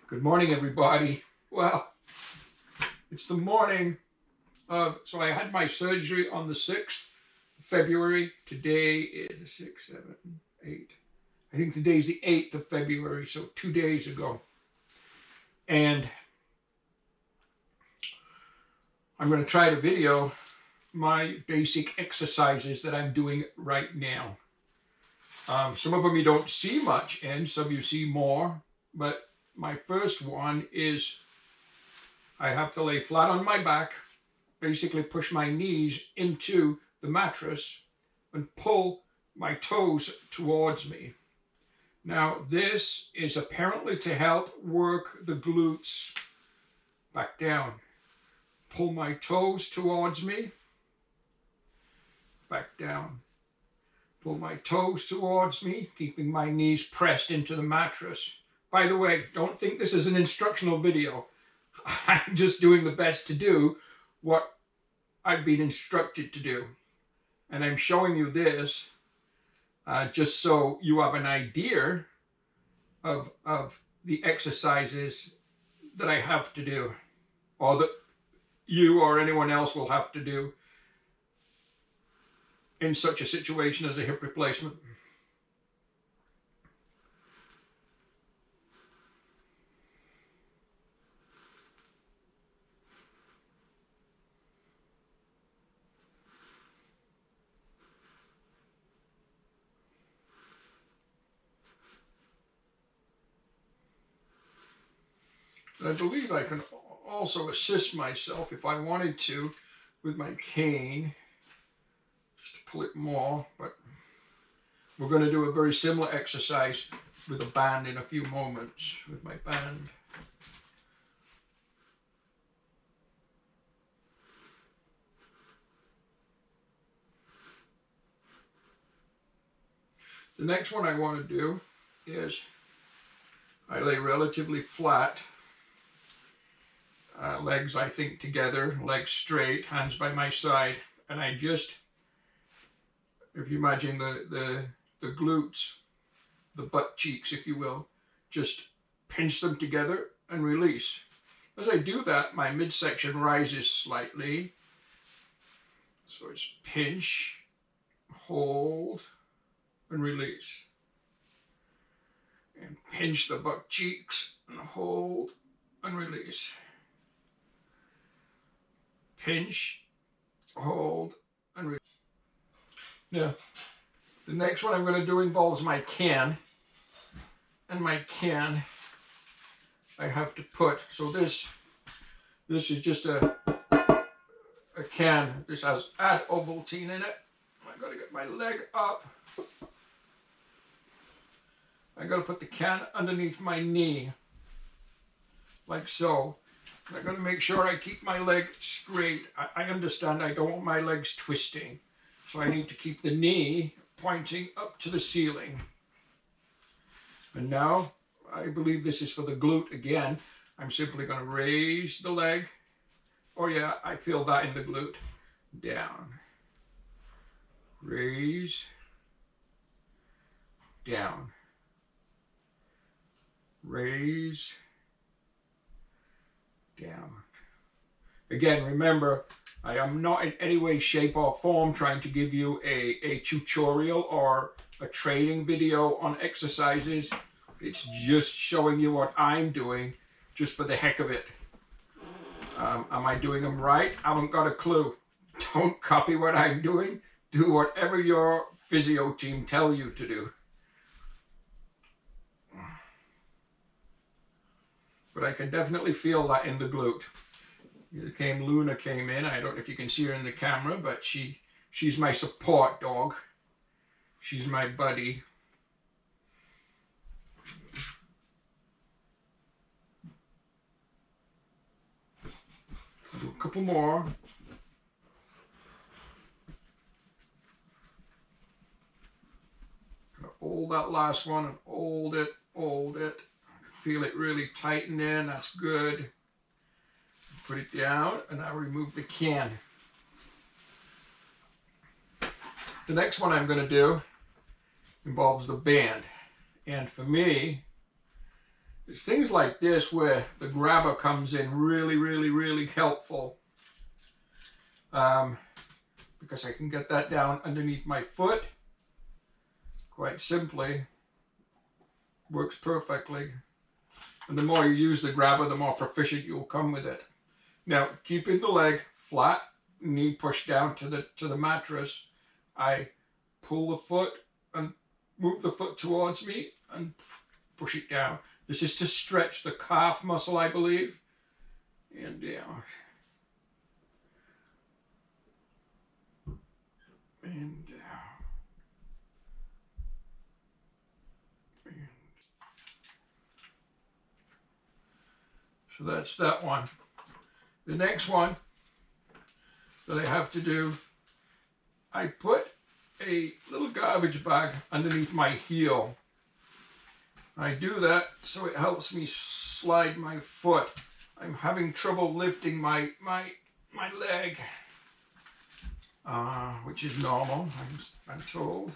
Good morning, everybody. Well, it's the morning of, so I had my surgery on the 6th of February. Today is 6, 7, 8. I think today's the 8th of February, so 2 days ago. And I'm going to try to video my basic exercises that I'm doing right now. Some of them you don't see much in, some you see more, but my first one is I have to lay flat on my back, basically push my knees into the mattress and pull my toes towards me. Now this is apparently to help work the glutes. Back down. Pull my toes towards me. Back down. Pull my toes towards me, keeping my knees pressed into the mattress. By the way, don't think this is an instructional video. I'm just doing the best to do what I've been instructed to do. And I'm showing you this just so you have an idea of the exercises that I have to do, or that you or anyone else will have to do in such a situation as a hip replacement. I believe I can also assist myself if I wanted to with my cane, just to pull it more, but we're going to do a very similar exercise with a band in a few moments with my band. The next one I want to do is I lay relatively flat, legs I think together, legs straight, hands by my side, and I just, if you imagine the glutes, the butt cheeks if you will, just pinch them together and release. As I do that, my midsection rises slightly, so it's pinch, hold, and release. And pinch the butt cheeks and hold and release. Pinch, hold, and release. Now, the next one I'm going to do involves my can. And my can, I have to put, so this is just a can. This has add Ovaltine in it. I've got to get my leg up. I got to put the can underneath my knee, like so. I got to make sure I keep my leg straight. I understand I don't want my legs twisting, so I need to keep the knee pointing up to the ceiling. And now, I believe this is for the glute again. I'm simply going to raise the leg. Oh yeah, I feel that in the glute. Down. Raise. Down. Raise, down. Again, remember, I am not in any way, shape, or form trying to give you a tutorial or a training video on exercises. It's just showing you what I'm doing, just for the heck of it. Am I doing them right? I haven't got a clue. Don't copy what I'm doing. Do whatever your physio team tell you to do. But I can definitely feel that in the glute. Luna came in. I don't know if you can see her in the camera, but she's my support dog. She's my buddy. I'll do a couple more. Gonna hold that last one and hold it, hold it. Feel it really tighten in, that's good. Put it down and I remove the can. The next one I'm going to do involves the band. And for me, It's things like this where the grabber comes in really helpful. Because I can get that down underneath my foot quite simply. Works perfectly. And the more you use the grabber, the more proficient you'll come with it. Now, keeping the leg flat, knee pushed down to the mattress, I pull the foot and move the foot towards me and push it down. This is to stretch the calf muscle, I believe. And down. And down. And. So that's that one. The next one that I have to do, I put a little garbage bag underneath my heel. I do that so it helps me slide my foot. I'm having trouble lifting my leg, which is normal, I'm told.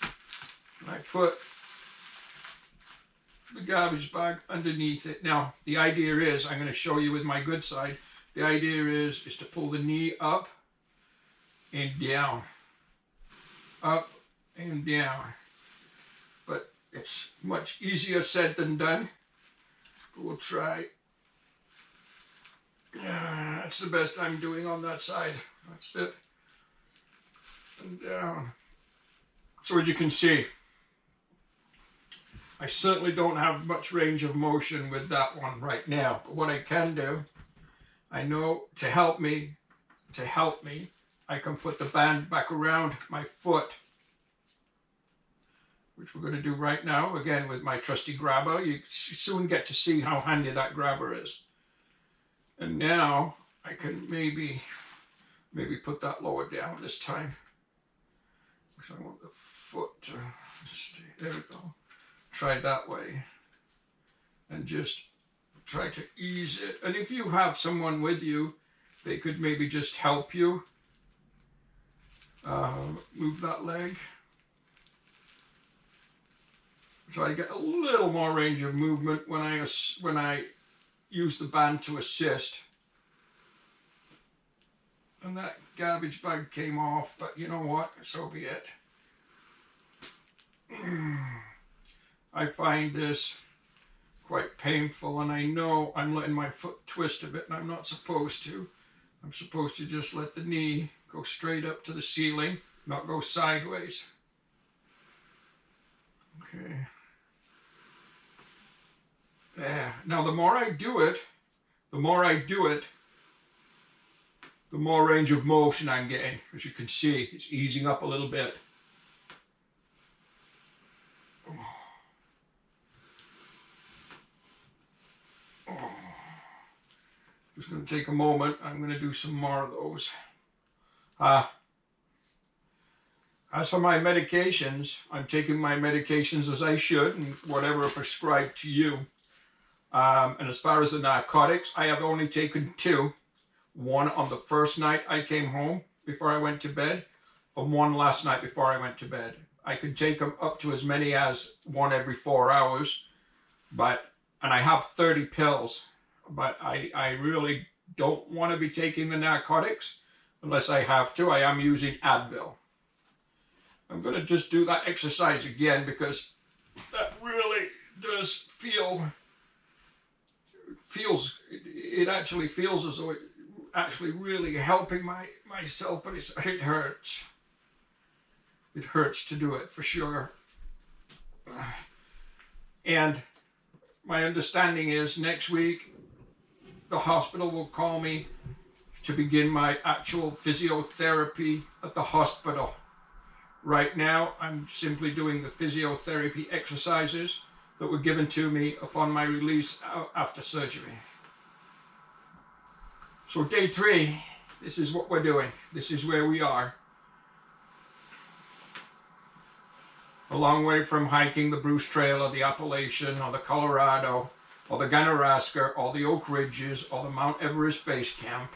And I put the garbage bag underneath it. Now, the idea is, I'm going to show you with my good side, the idea is to pull the knee up and down. Up and down. But it's much easier said than done. We'll try. That's the best I'm doing on that side. That's it. And down. So as you can see, I certainly don't have much range of motion with that one right now. But what I can do, I know to help me, I can put the band back around my foot, which we're going to do right now, again with my trusty grabber. You soon get to see how handy that grabber is. And now I can maybe put that lower down this time, because I want the foot to stay. There we go. Try it that way. And just try to ease it. And if you have someone with you, they could maybe just help you move that leg. Try to get a little more range of movement when I use the band to assist. And that garbage bag came off, but you know what? So be it. I find this quite painful, and I know I'm letting my foot twist a bit, and I'm not supposed to. I'm supposed to just let the knee go straight up to the ceiling, not go sideways. Okay. There. Now, the more I do it, the more range of motion I'm getting. As you can see, it's easing up a little bit. Just going to take a moment. I'm going to do some more of those. As for my medications, I'm taking my medications as I should, and whatever are prescribed to you. And as far as the narcotics, I have only taken 2. One on the first night I came home before I went to bed, and one last night before I went to bed. I could take them up to as many as 1 every 4 hours, and I have 30 pills, but I really don't want to be taking the narcotics unless I have to. I am using Advil. I'm going to just do that exercise again because that really does it actually feels as though it actually really helping myself, but it hurts. It hurts to do it for sure. And my understanding is next week the hospital will call me to begin my actual physiotherapy at the hospital. Right now, I'm simply doing the physiotherapy exercises that were given to me upon my release after surgery. So day 3, this is what we're doing. This is where we are. A long way from hiking the Bruce Trail or the Appalachian or the Colorado or the Ganaraska or the Oak Ridges or the Mount Everest Base Camp.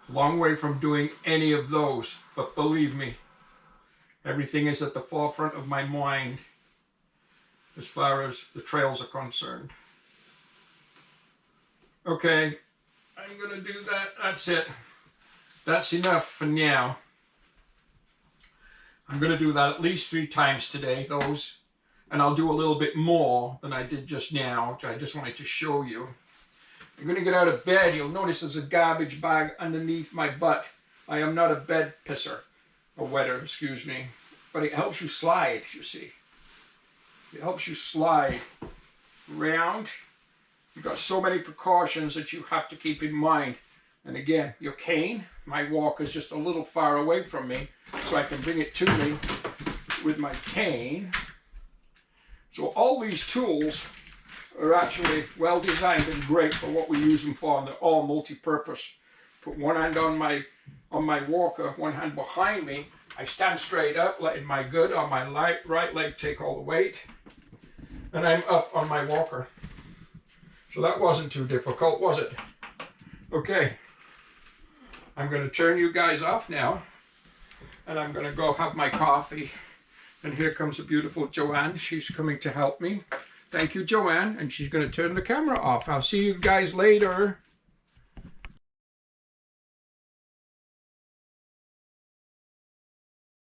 A long way from doing any of those, but believe me, everything is at the forefront of my mind. as far as the trails are concerned. Okay, I'm going to do that. That's it. That's enough for now. I'm going to do that at least 3 times today, those. And I'll do a little bit more than I did just now, which I just wanted to show you. I'm going to get out of bed. You'll notice there's a garbage bag underneath my butt. I am not a bed pisser, or wetter, excuse me. But it helps you slide, you see. It helps you slide around. You've got so many precautions that you have to keep in mind. And again, your cane, my walker's just a little far away from me, so I can bring it to me with my cane. So all these tools are actually well designed and great for what we use them for, and they're all multi-purpose. Put one hand on my walker, one hand behind me. I stand straight up, letting my good on my right leg take all the weight, and I'm up on my walker. So that wasn't too difficult, was it? Okay, I'm going to turn you guys off now, and I'm going to go have my coffee. And here comes the beautiful Joanne. She's coming to help me. Thank you, Joanne. And she's going to turn the camera off. I'll see you guys later.